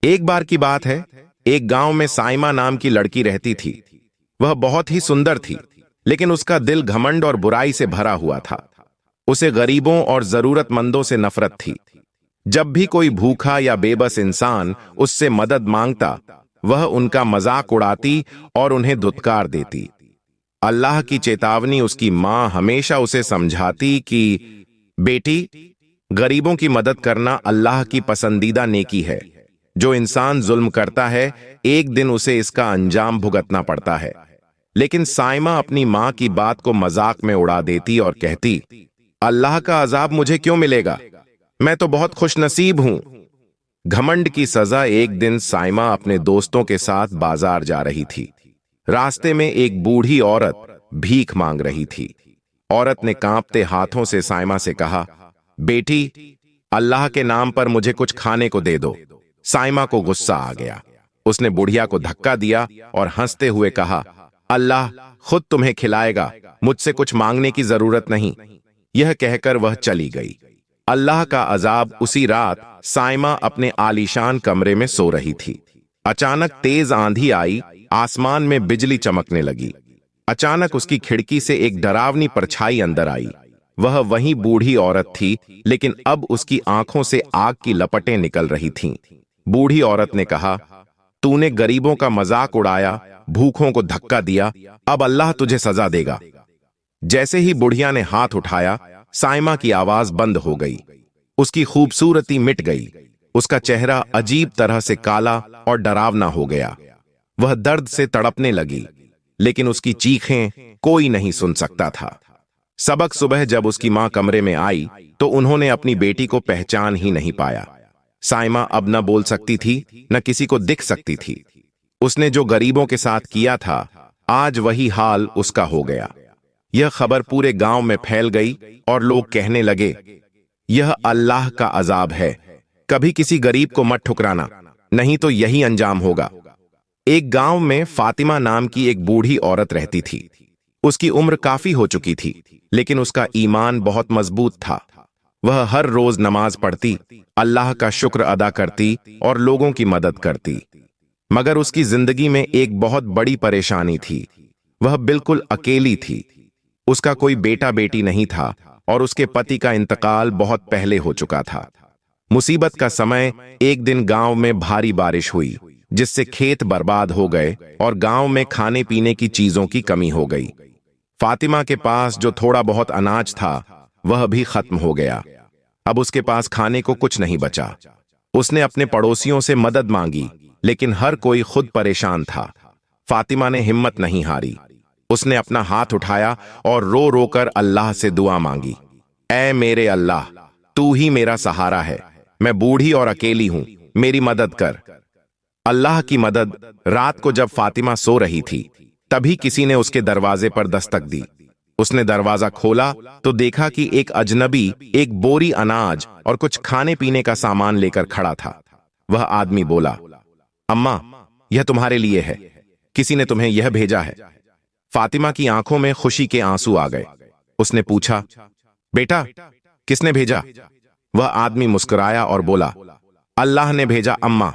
एक बार की बात है, एक गांव में साइमा नाम की लड़की रहती थी। वह बहुत ही सुंदर थी, लेकिन उसका दिल घमंड और बुराई से भरा हुआ था। उसे गरीबों और जरूरतमंदों से नफरत थी। जब भी कोई भूखा या बेबस इंसान उससे मदद मांगता, वह उनका मजाक उड़ाती और उन्हें धुतकार देती। अल्लाह की चेतावनी उसकी मां हमेशा उसे समझाती कि बेटी, गरीबों की मदद करना अल्लाह की पसंदीदा नेकी है। जो इंसान जुल्म करता है, एक दिन उसे इसका अंजाम भुगतना पड़ता है। लेकिन साइमा अपनी मां की बात को मजाक में उड़ा देती और कहती, अल्लाह का अजाब मुझे क्यों मिलेगा? मैं तो बहुत खुशनसीब हूं। घमंड की सजा। एक दिन साइमा अपने दोस्तों के साथ बाजार जा रही थी। रास्ते में एक बूढ़ी औरत भीख मांग रही थी। औरत ने कांपते हाथों से साइमा से कहा, बेटी, अल्लाह के नाम पर मुझे कुछ खाने को दे दो। साइमा को गुस्सा आ गया। उसने बुढ़िया को धक्का दिया और हंसते हुए कहा, अल्लाह खुद तुम्हें खिलाएगा, मुझसे कुछ मांगने की जरूरत नहीं। यह कहकर वह चली गई। अल्लाह का अजाब। उसी रात साइमा अपने आलीशान कमरे में सो रही थी। अचानक तेज आंधी आई, आसमान में बिजली चमकने लगी। अचानक उसकी खिड़की से एक डरावनी परछाई अंदर आई। वह वही बूढ़ी औरत थी, लेकिन अब उसकी आंखों से आग की लपटें निकल रही थीं। बूढ़ी औरत ने कहा, तूने गरीबों का मजाक उड़ाया, भूखों को धक्का दिया, अब अल्लाह तुझे सजा देगा। जैसे ही बुढ़िया ने हाथ उठाया, साइमा की आवाज बंद हो गई। उसकी खूबसूरती मिट गई। उसका चेहरा अजीब तरह से काला और डरावना हो गया। वह दर्द से तड़पने लगी, लेकिन उसकी चीखें कोई नहीं सुन सकता था। सबक सुबह जब उसकी मां कमरे में आई, तो उन्होंने अपनी बेटी को पहचान ही नहीं पाया। साइमा अब न बोल सकती थी, न किसी को दिख सकती थी। उसने जो गरीबों के साथ किया था, आज वही हाल उसका हो गया। यह खबर पूरे गांव में फैल गई और लोग कहने लगे, यह अल्लाह का अजाब है। कभी किसी गरीब को मत ठुकराना, नहीं तो यही अंजाम होगा। एक गांव में फातिमा नाम की एक बूढ़ी औरत रहती थी। उसकी उम्र काफी हो चुकी थी, लेकिन उसका ईमान बहुत मजबूत था। वह हर रोज नमाज पढ़ती, अल्लाह का शुक्र अदा करती और लोगों की मदद करती। मगर उसकी जिंदगी में एक बहुत बड़ी परेशानी थी। वह बिल्कुल अकेली थी। उसका कोई बेटा बेटी नहीं था और उसके पति का इंतकाल बहुत पहले हो चुका था। मुसीबत का समय। एक दिन गांव में भारी बारिश हुई, जिससे खेत बर्बाद हो गए और गांव में खाने पीने की चीजों की कमी हो गई। फातिमा के पास जो थोड़ा बहुत अनाज था, वह भी खत्म हो गया। अब उसके पास खाने को कुछ नहीं बचा। उसने अपने पड़ोसियों से मदद मांगी, लेकिन हर कोई खुद परेशान था। फातिमा ने हिम्मत नहीं हारी। उसने अपना हाथ उठाया और रो रो कर अल्लाह से दुआ मांगी, ऐ मेरे अल्लाह, तू ही मेरा सहारा है। मैं बूढ़ी और अकेली हूं, मेरी मदद कर। अल्लाह की मदद। रात को जब फातिमा सो रही थी, तभी किसी ने उसके दरवाजे पर दस्तक दी। उसने दरवाजा खोला तो देखा कि एक अजनबी एक बोरी अनाज और कुछ खाने पीने का सामान लेकर खड़ा था। वह आदमी बोला, अम्मा, यह तुम्हारे लिए है। किसी ने तुम्हें यह भेजा है। फातिमा की आंखों में खुशी के आंसू आ गए। उसने पूछा, बेटा, किसने भेजा? वह आदमी मुस्कुराया और बोला, अल्लाह ने भेजा अम्मा।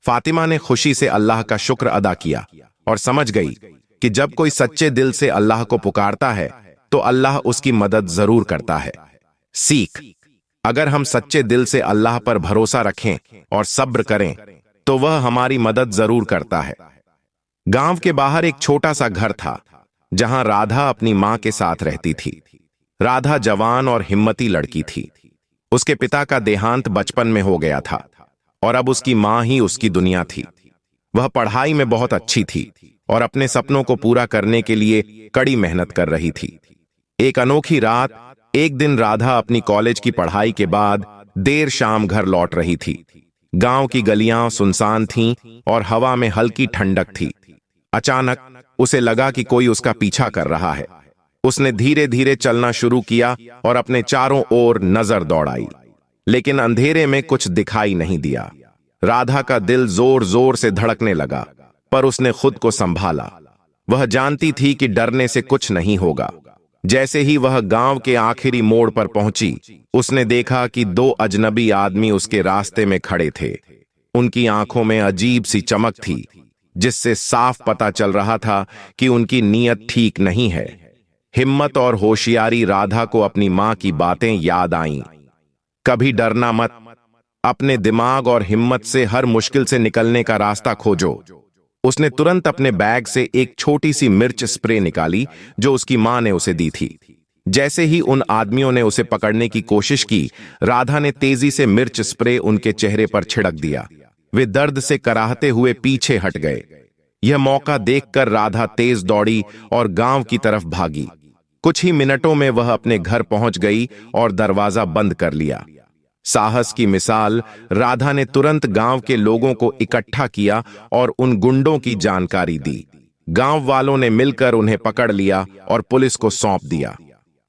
फातिमा ने खुशी से अल्लाह का शुक्र अदा किया और समझ गई कि जब कोई सच्चे दिल से अल्लाह को पुकारता है, तो अल्लाह उसकी मदद जरूर करता है। सीख। अगर हम सच्चे दिल से अल्लाह पर भरोसा रखें और सब्र करें, तो वह हमारी मदद जरूर करता है। गांव के बाहर एक छोटा सा घर था, जहां राधा अपनी मां के साथ रहती थी। राधा जवान और हिम्मती लड़की थी। उसके पिता का देहांत बचपन में हो गया था और अब उसकी मां ही उसकी दुनिया थी। वह पढ़ाई में बहुत अच्छी थी और अपने सपनों को पूरा करने के लिए कड़ी मेहनत कर रही थी। एक अनोखी रात, एक दिन राधा अपनी कॉलेज की पढ़ाई के बाद देर शाम घर लौट रही थी। गांव की गलियां सुनसान थीं और हवा में हल्की ठंडक थी। अचानक उसे लगा कि कोई उसका पीछा कर रहा है। उसने धीरे धीरे चलना शुरू किया और अपने चारों ओर नजर दौड़ाई, लेकिन अंधेरे में कुछ दिखाई नहीं दिया। राधा का दिल जोर जोर से धड़कने लगा, पर उसने खुद को संभाला। वह जानती थी कि डरने से कुछ नहीं होगा। जैसे ही वह गांव के आखिरी मोड़ पर पहुंची, उसने देखा कि दो अजनबी आदमी उसके रास्ते में खड़े थे। उनकी आंखों में अजीब सी चमक थी, जिससे साफ पता चल रहा था कि उनकी नीयत ठीक नहीं है। हिम्मत और होशियारी राधा को अपनी मां की बातें याद आईं। कभी डरना मत, अपने दिमाग और हिम्मत से हर मुश्किल से निकलने का रास्ता खोजो। उसने तुरंत अपने बैग से एक छोटी सी मिर्च स्प्रे निकाली जो उसकी मां ने उसे दी थी। जैसे ही उन आदमियों ने उसे पकड़ने की कोशिश की, राधा ने तेजी से मिर्च स्प्रे उनके चेहरे पर छिड़क दिया। वे दर्द से कराहते हुए पीछे हट गए। यह मौका देखकर राधा तेज दौड़ी और गांव की तरफ भागी। कुछ ही मिनटों में वह अपने घर पहुंच गई और दरवाजा बंद कर लिया। साहस की मिसाल, राधा ने तुरंत गांव के लोगों को इकट्ठा किया और उन गुंडों की जानकारी दी। गांव वालों ने मिलकर उन्हें पकड़ लिया और पुलिस को सौंप दिया।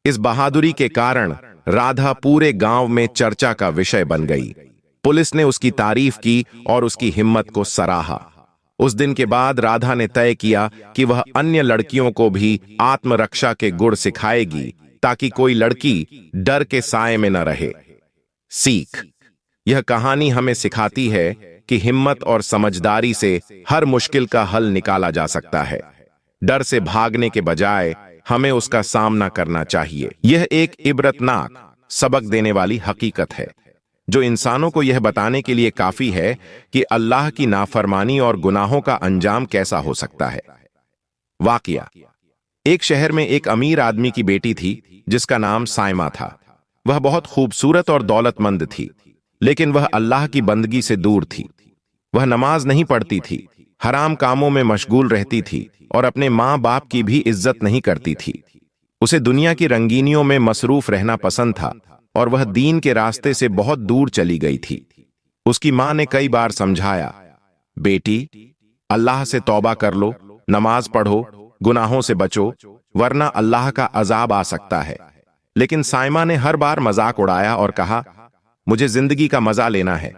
इस बहादुरी के कारण राधा पूरे गांव में चर्चा का विषय बन गई। पुलिस ने उसकी तारीफ की और उसकी हिम्मत को सराहा। उस दिन के बाद राधा ने तय किया कि वह अन्य लड़कियों को भी आत्मरक्षा के गुण सिखाएगी, ताकि कोई लड़की डर के साए में न रहे। सीख: यह कहानी हमें सिखाती है कि हिम्मत और समझदारी से हर मुश्किल का हल निकाला जा सकता है। डर से भागने के बजाय हमें उसका सामना करना चाहिए। यह एक इबरतनाक, सबक देने वाली हकीकत है, जो इंसानों को यह बताने के लिए काफी है कि अल्लाह की नाफरमानी और गुनाहों का अंजाम कैसा हो सकता है। वाकया: एक शहर में एक अमीर आदमी की बेटी थी जिसका नाम साइमा था। वह बहुत खूबसूरत और दौलतमंद थी, लेकिन वह अल्लाह की बंदगी से दूर थी। वह नमाज नहीं पढ़ती थी, हराम कामों में मशगूल रहती थी और अपने माँ बाप की भी इज्जत नहीं करती थी। उसे दुनिया की रंगीनियों में मसरूफ रहना पसंद था और वह दीन के रास्ते से बहुत दूर चली गई थी। उसकी माँ ने कई बार समझाया, बेटी, अल्लाह से तौबा कर लो, नमाज पढ़ो, गुनाहों से बचो, वरना अल्लाह का अजाब आ सकता है। लेकिन साइमा ने हर बार मजाक उड़ाया और कहा, मुझे जिंदगी का मजा लेना है,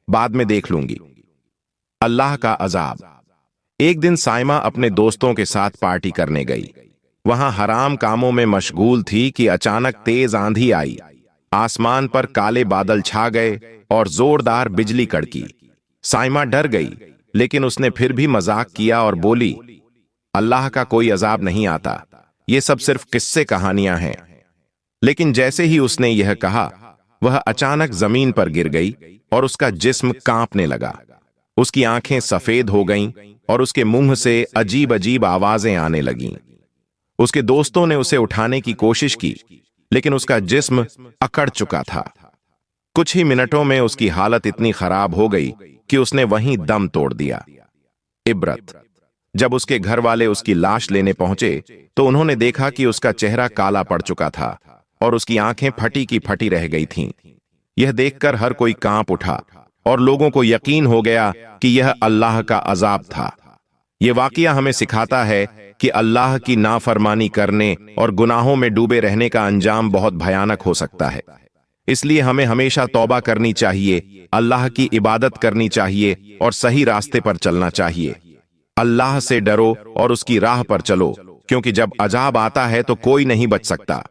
बाद में देख लूंगी। अल्लाह का अजाब। एक दिन साइमा अपने दोस्तों के साथ पार्टी करने गई। वहां हराम कामों में मशगूल थी कि अचानक तेज आंधी आई। आसमान पर काले बादल छा गए और जोरदार बिजली कड़की। साइमा डर गई, लेकिन उसने फिर भी मजाक किया और बोली, अल्लाह का कोई अजाब नहीं आता, ये सब सिर्फ किस्से कहानियां हैं। लेकिन जैसे ही उसने यह कहा, वह अचानक जमीन पर गिर गई और उसका जिस्म कांपने लगा। उसकी आंखें सफेद हो गईं और उसके मुंह से अजीब अजीब आवाजें आने लगीं। उसके दोस्तों ने उसे उठाने की कोशिश की, लेकिन उसका जिस्म अकड़ चुका था। कुछ ही मिनटों में उसकी हालत इतनी खराब हो गई कि उसने वहीं दम तोड़ दिया। इबरत: जब उसके घर वाले उसकी लाश लेने पहुंचे तो उन्होंने देखा कि उसका चेहरा काला पड़ चुका था और उसकी आंखें फटी की फटी रह गई थीं। यह देखकर हर कोई कांप उठा और लोगों को यकीन हो गया कि यह अल्लाह का अजाब था। यह वाकया हमें सिखाता है कि अल्लाह की नाफरमानी करने और गुनाहों में डूबे रहने का अंजाम बहुत भयानक हो सकता है। इसलिए हमें हमेशा तौबा करनी चाहिए, अल्लाह की इबादत करनी चाहिए और सही रास्ते पर चलना चाहिए। अल्लाह से डरो और उसकी राह पर चलो, क्योंकि जब अजाब आता है तो कोई नहीं बच सकता।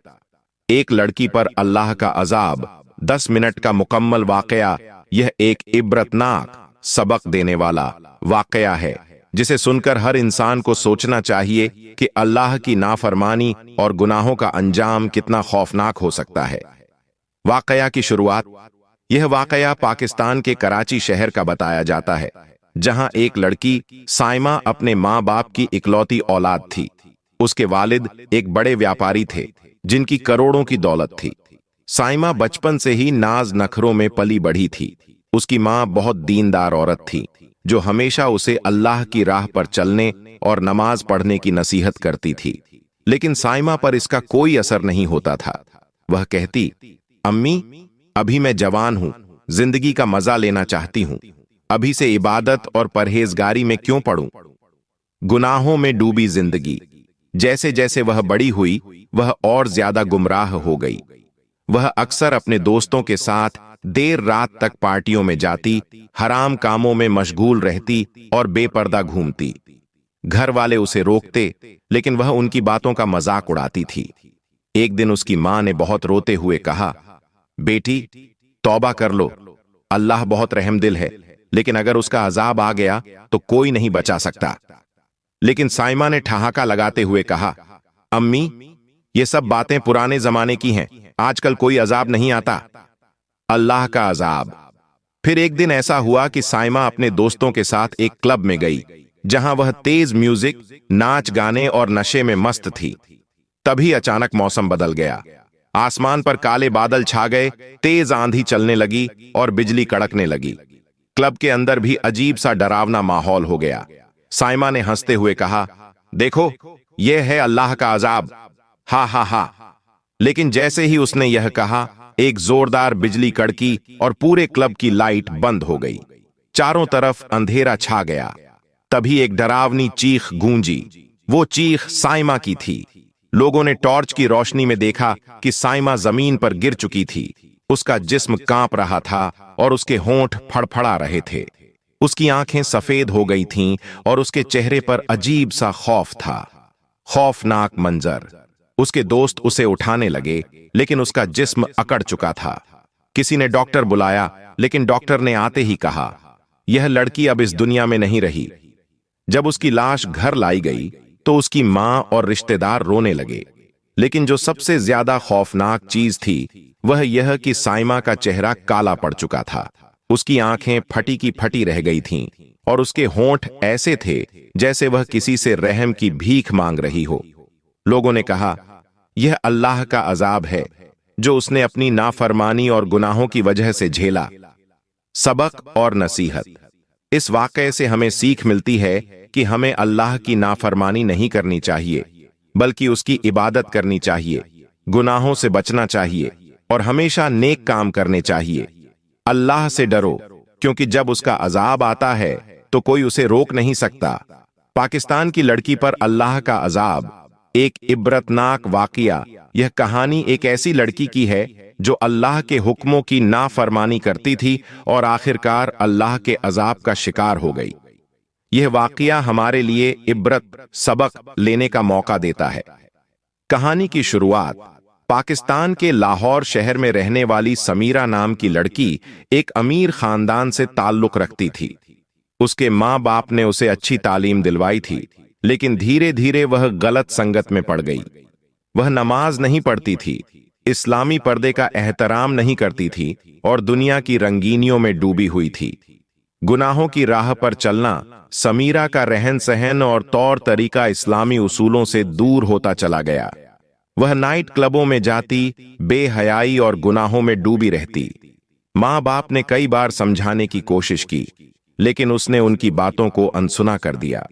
एक लड़की पर अल्लाह का अजाब, 10 मिनट का मुकम्मल वाकया। यह एक इबरतनाक, सबक देने वाला वाकया है, जिसे सुनकर हर इंसान को सोचना चाहिए कि अल्लाह की नाफरमानी और गुनाहों का अंजाम कितना खौफनाक हो सकता है। वाकया की शुरुआत। यह वाकया पाकिस्तान के कराची शहर का बताया जाता है, जहां एक लड़की साइमा अपने माँ बाप की इकलौती औलाद थी। उसके वालिद एक बड़े व्यापारी थे जिनकी करोड़ों की दौलत थी। साइमा बचपन से ही नाज नखरों में पली बढ़ी थी। उसकी माँ बहुत दीनदार औरत थी, जो हमेशा उसे अल्लाह की राह पर चलने और नमाज पढ़ने की नसीहत करती थी। लेकिन साइमा पर इसका कोई असर नहीं होता था। वह कहती, अम्मी, अभी मैं जवान हूं, जिंदगी का मजा लेना चाहती हूं, अभी से इबादत और परहेजगारी में क्यों पड़ूं? गुनाहों में डूबी जिंदगी। जैसे जैसे वह बड़ी हुई, वह और ज्यादा गुमराह हो गई। वह अक्सर अपने दोस्तों के साथ देर रात तक पार्टियों में जाती, हराम कामों में मशगूल रहती और बेपर्दा घूमती। घर वाले उसे रोकते, लेकिन वह उनकी बातों का मजाक उड़ाती थी। एक दिन उसकी मां ने बहुत रोते हुए कहा, बेटी, तौबा कर लो, अल्लाह बहुत रहमदिल है। लेकिन अगर उसका अजाब आ गया तो कोई नहीं बचा सकता। लेकिन साइमा ने ठहाका लगाते हुए कहा, अम्मी, ये सब बातें पुराने जमाने की हैं, आजकल कोई अजाब नहीं आता। अल्लाह का अजाब। फिर एक दिन ऐसा हुआ कि साइमा अपने दोस्तों के साथ एक क्लब में गई, जहां वह तेज म्यूजिक, नाच गाने और नशे में मस्त थी। तभी अचानक मौसम बदल गया। आसमान पर काले बादल छा गए, तेज आंधी चलने लगी और बिजली कड़कने लगी। क्लब के अंदर भी अजीब सा डरावना माहौल हो गया। साइमा ने हंसते हुए कहा, देखो, यह है अल्लाह का अजाब। हा हा हा। लेकिन जैसे ही उसने यह कहा, एक जोरदार बिजली कड़की और पूरे क्लब की लाइट बंद हो गई। चारों तरफ अंधेरा छा गया। तभी एक डरावनी चीख गूंजी। वो चीख साइमा की थी। लोगों ने टॉर्च की रोशनी में देखा कि साइमा जमीन पर गिर चुकी थी। उसका जिस्म कांप रहा था और उसके होंठ फड़फड़ा रहे थे। उसकी आंखें सफेद हो गई थीं और उसके चेहरे पर अजीब सा खौफ था। खौफनाक मंजर। उसके दोस्त उसे उठाने लगे, लेकिन उसका जिस्म अकड़ चुका था। किसी ने डॉक्टर बुलाया, लेकिन डॉक्टर ने आते ही कहा, यह लड़की अब इस दुनिया में नहीं रही। जब उसकी लाश घर लाई गई तो उसकी मां और रिश्तेदार रोने लगे। लेकिन जो सबसे ज्यादा खौफनाक चीज थी वह यह कि साइमा का चेहरा काला पड़ चुका था। उसकी आंखें फटी की फटी रह गई थीं और उसके होंठ ऐसे थे जैसे वह किसी से रहम की भीख मांग रही हो। लोगों ने कहा, यह अल्लाह का अजाब है जो उसने अपनी नाफरमानी और गुनाहों की वजह से झेला। सबक और नसीहत। इस वाकये से हमें सीख मिलती है कि हमें अल्लाह की नाफरमानी नहीं करनी चाहिए, बल्कि उसकी इबादत करनी चाहिए, गुनाहों से बचना चाहिए और हमेशा नेक काम करने चाहिए। अल्लाह से डरो, क्योंकि जब उसका अजाब आता है तो कोई उसे रोक नहीं सकता। पाकिस्तान की लड़की पर अल्लाह का अजाब एक इबरतनाक वाकया। यह कहानी एक ऐसी लड़की की है जो अल्लाह के हुक्मों की नाफरमानी करती थी और आखिरकार अल्लाह के अजाब का शिकार हो गई। यह वाकया हमारे लिए इबरत, सबक लेने का मौका देता है। कहानी की शुरुआत। पाकिस्तान के लाहौर शहर में रहने वाली समीरा नाम की लड़की एक अमीर खानदान से ताल्लुक रखती थी। उसके माँ बाप ने उसे अच्छी तालीम दिलवाई थी, लेकिन धीरे धीरे वह गलत संगत में पड़ गई। वह नमाज नहीं पढ़ती थी, इस्लामी पर्दे का एहतराम नहीं करती थी और दुनिया की रंगीनियों में डूबी हुई थी। गुनाहों की राह पर चलना समीरा का रहन सहन और तौर तरीका इस्लामी उसूलों से दूर होता चला गया। वह नाइट क्लबों में जाती, बेहयाई और गुनाहों में डूबी रहती। माँ बाप ने कई बार समझाने की कोशिश की, लेकिन उसने उनकी बातों को अनसुना कर दिया।